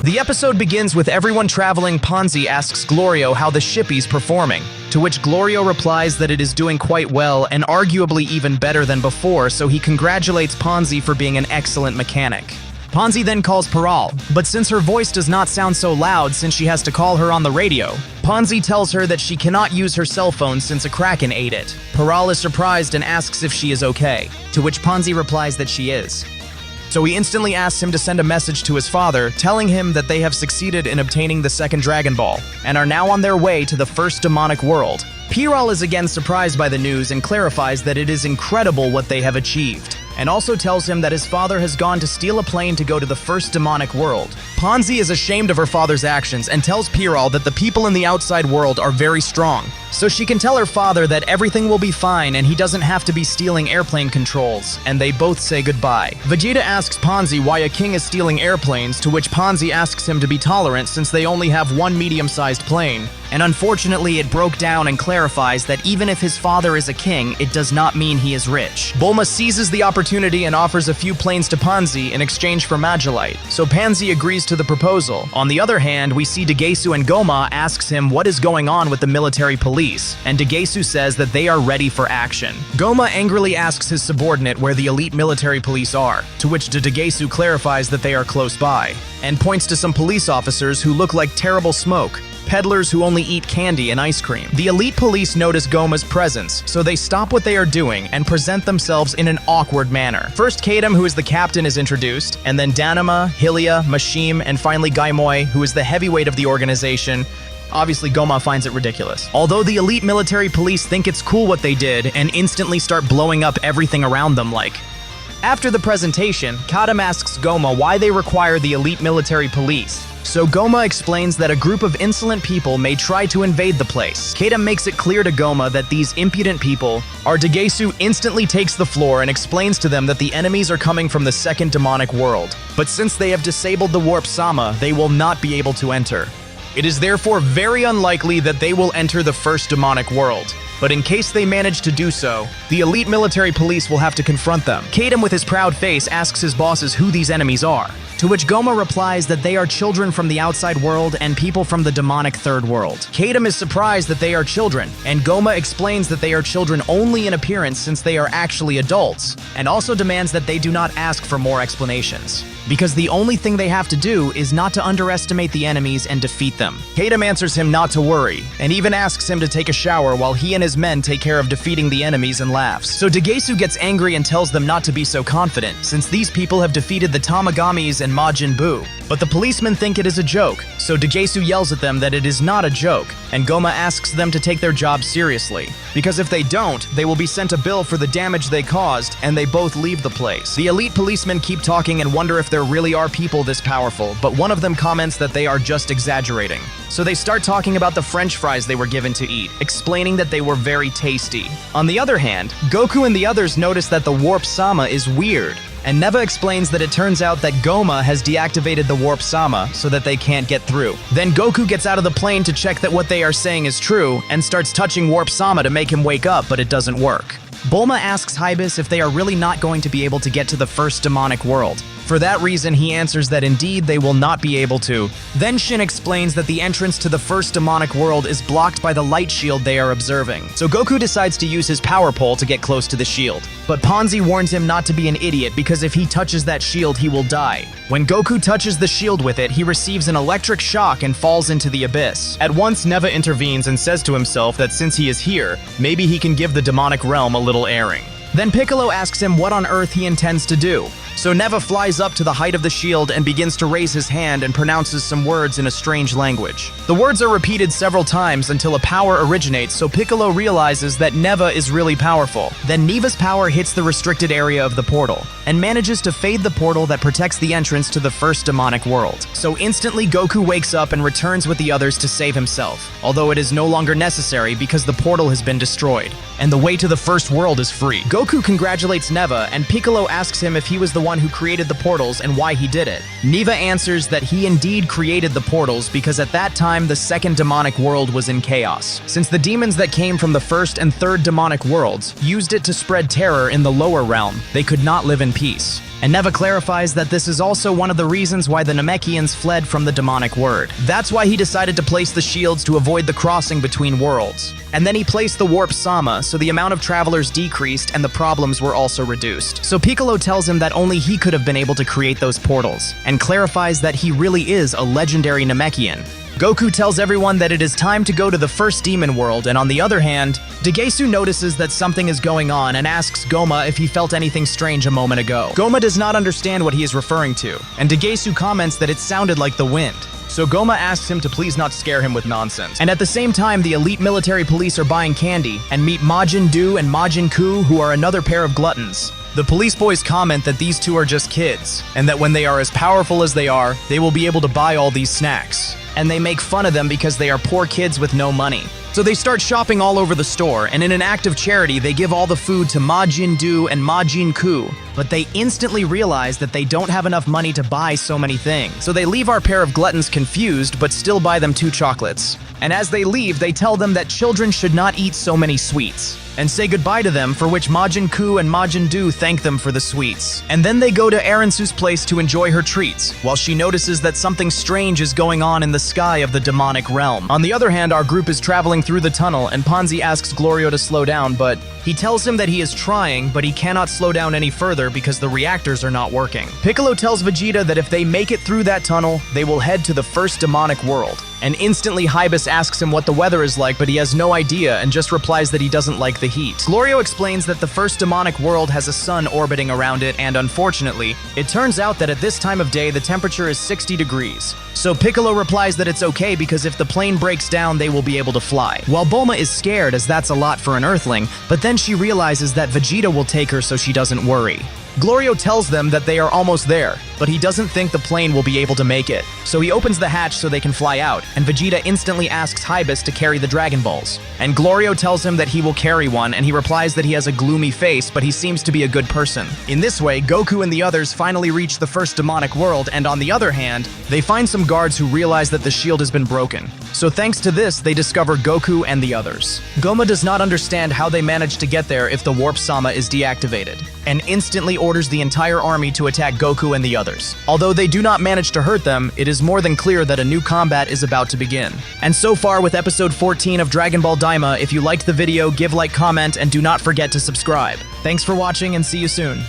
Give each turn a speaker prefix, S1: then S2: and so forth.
S1: The episode begins with everyone traveling. Ponzi asks Glorio how the shippy's performing, to which Glorio replies that it is doing quite well and arguably even better than before, so he congratulates Ponzi for being an excellent mechanic. Ponzi then calls Peral, but since her voice does not sound so loud since she has to call her on the radio, Ponzi tells her that she cannot use her cell phone since a Kraken ate it. Peral is surprised and asks if she is okay, to which Ponzi replies that she is. So he instantly asks him to send a message to his father, telling him that they have succeeded in obtaining the second Dragon Ball, and are now on their way to the first demonic world. Peral is again surprised by the news and clarifies that it is incredible what they have achieved, and also tells him that his father has gone to steal a plane to go to the first demonic world. Ponzi is ashamed of her father's actions and tells Peral that the people in the outside world are very strong, so she can tell her father that everything will be fine and he doesn't have to be stealing airplane controls, and they both say goodbye. Vegeta asks Ponzi why a king is stealing airplanes, to which Ponzi asks him to be tolerant since they only have one medium-sized plane, and unfortunately it broke down and clarifies that even if his father is a king, it does not mean he is rich. Bulma seizes the opportunity and offers a few planes to Ponzi in exchange for Magellite, so Pansy agrees to the proposal. On the other hand, we see Dagesu and Goma asks him what is going on with the military police, and Dagesu says that they are ready for action. Goma angrily asks his subordinate where the elite military police are, to which Dagesu clarifies that they are close by, and points to some police officers who look like terrible smoke, peddlers who only eat candy and ice cream. The elite police notice Goma's presence, so they stop what they are doing and present themselves in an awkward manner. First, Kadam, who is the captain, is introduced, and then Danima, Hylia, Mashim, and finally Gaimoi, who is the heavyweight of the organization. Obviously, Goma finds it ridiculous. Although the elite military police think it's cool what they did and instantly start blowing up everything around them like. After the presentation, Kadam asks Goma why they require the elite military police. So Goma explains that a group of insolent people may try to invade the place. Kadam makes it clear to Goma that these impudent people are. Dagesu instantly takes the floor and explains to them that the enemies are coming from the second demonic world. But since they have disabled the Warp Sama, they will not be able to enter. It is therefore very unlikely that they will enter the first demonic world. But in case they manage to do so, the elite military police will have to confront them. Kadam, with his proud face, asks his bosses who these enemies are, to which Goma replies that they are children from the outside world and people from the demonic third world. Kadam is surprised that they are children, and Goma explains that they are children only in appearance since they are actually adults, and also demands that they do not ask for more explanations, because the only thing they have to do is not to underestimate the enemies and defeat them. Kadam answers him not to worry, and even asks him to take a shower while he and his men take care of defeating the enemies and laughs. So Dagesu gets angry and tells them not to be so confident, since these people have defeated the Tamagamis and Majin Buu. But the policemen think it is a joke, so Dagesu yells at them that it is not a joke, and Goma asks them to take their job seriously, because if they don't, they will be sent a bill for the damage they caused, and they both leave the place. The elite policemen keep talking and wonder if there really are people this powerful, but one of them comments that they are just exaggerating. So they start talking about the French fries they were given to eat, explaining that they were very tasty. On the other hand, Goku and the others notice that the Warp Sama is weird, and Neva explains that it turns out that Goma has deactivated the Warp Sama so that they can't get through. Then Goku gets out of the plane to check that what they are saying is true, and starts touching Warp Sama to make him wake up, but it doesn't work. Bulma asks Hybis if they are really not going to be able to get to the first demonic world. For that reason, he answers that indeed they will not be able to. Then Shin explains that the entrance to the first demonic world is blocked by the light shield they are observing. So Goku decides to use his power pole to get close to the shield. But Ponzi warns him not to be an idiot because if he touches that shield, he will die. When Goku touches the shield with it, he receives an electric shock and falls into the abyss. At once, Neva intervenes and says to himself that since he is here, maybe he can give the demonic realm a little airing. Then Piccolo asks him what on earth he intends to do. So Neva flies up to the height of the shield and begins to raise his hand and pronounces some words in a strange language. The words are repeated several times until a power originates, so Piccolo realizes that Neva is really powerful. Then Neva's power hits the restricted area of the portal, and manages to fade the portal that protects the entrance to the first demonic world. So instantly Goku wakes up and returns with the others to save himself, although it is no longer necessary because the portal has been destroyed, and the way to the first world is free. Goku congratulates Neva, and Piccolo asks him if he was the one who created the portals and why he did it. Neva answers that he indeed created the portals because at that time the second demonic world was in chaos, since the demons that came from the first and third demonic worlds used it to spread terror in the lower realm. They could not live in peace. And Neva clarifies that this is also one of the reasons why the Namekians fled from the demonic word. That's why he decided to place the shields to avoid the crossing between worlds. And then he placed the warp Sama, so the amount of travelers decreased and the problems were also reduced. So Piccolo tells him that only he could have been able to create those portals, and clarifies that he really is a legendary Namekian. Goku tells everyone that it is time to go to the first demon world, and on the other hand, Degesu notices that something is going on and asks Goma if he felt anything strange a moment ago. Goma does not understand what he is referring to, and Degesu comments that it sounded like the wind. So Goma asks him to please not scare him with nonsense. And at the same time, the elite military police are buying candy and meet Majin Du and Majin Ku, who are another pair of gluttons. The police boys comment that these two are just kids, and that when they are as powerful as they are, they will be able to buy all these snacks. And they make fun of them because they are poor kids with no money. So they start shopping all over the store, and in an act of charity, they give all the food to Majin Du and Majin Ku, but they instantly realize that they don't have enough money to buy so many things. So they leave our pair of gluttons confused, but still buy them 2 chocolates. And as they leave, they tell them that children should not eat so many sweets, and say goodbye to them, for which Majin Ku and Majin Du thank them for the sweets. And then they go to Aransu's place to enjoy her treats, while she notices that something strange is going on in the sky of the demonic realm. On the other hand, our group is traveling through the tunnel, and Ponzi asks Glorio to slow down, but he tells him that he is trying, but he cannot slow down any further because the reactors are not working. Piccolo tells Vegeta that if they make it through that tunnel, they will head to the first demonic world. And instantly Hybus asks him what the weather is like, but he has no idea and just replies that he doesn't like the heat. Glorio explains that the first demonic world has a sun orbiting around it, and unfortunately, it turns out that at this time of day the temperature is 60 degrees. So Piccolo replies that it's okay because if the plane breaks down, they will be able to fly. While Bulma is scared, as that's a lot for an Earthling, but then she realizes that Vegeta will take her, so she doesn't worry. Glorio tells them that they are almost there, but he doesn't think the plane will be able to make it. So he opens the hatch so they can fly out, and Vegeta instantly asks Hybus to carry the Dragon Balls. And Glorio tells him that he will carry one, and he replies that he has a gloomy face, but he seems to be a good person. In this way, Goku and the others finally reach the first demonic world, and on the other hand, they find some guards who realize that the shield has been broken. So thanks to this, they discover Goku and the others. Goma does not understand how they managed to get there if the Warp Sama is deactivated, and instantly orders the entire army to attack Goku and the others. Although they do not manage to hurt them, it is more than clear that a new combat is about to begin. And so far with episode 14 of Dragon Ball Daima, if you liked the video, give like, comment, and do not forget to subscribe. Thanks for watching and see you soon.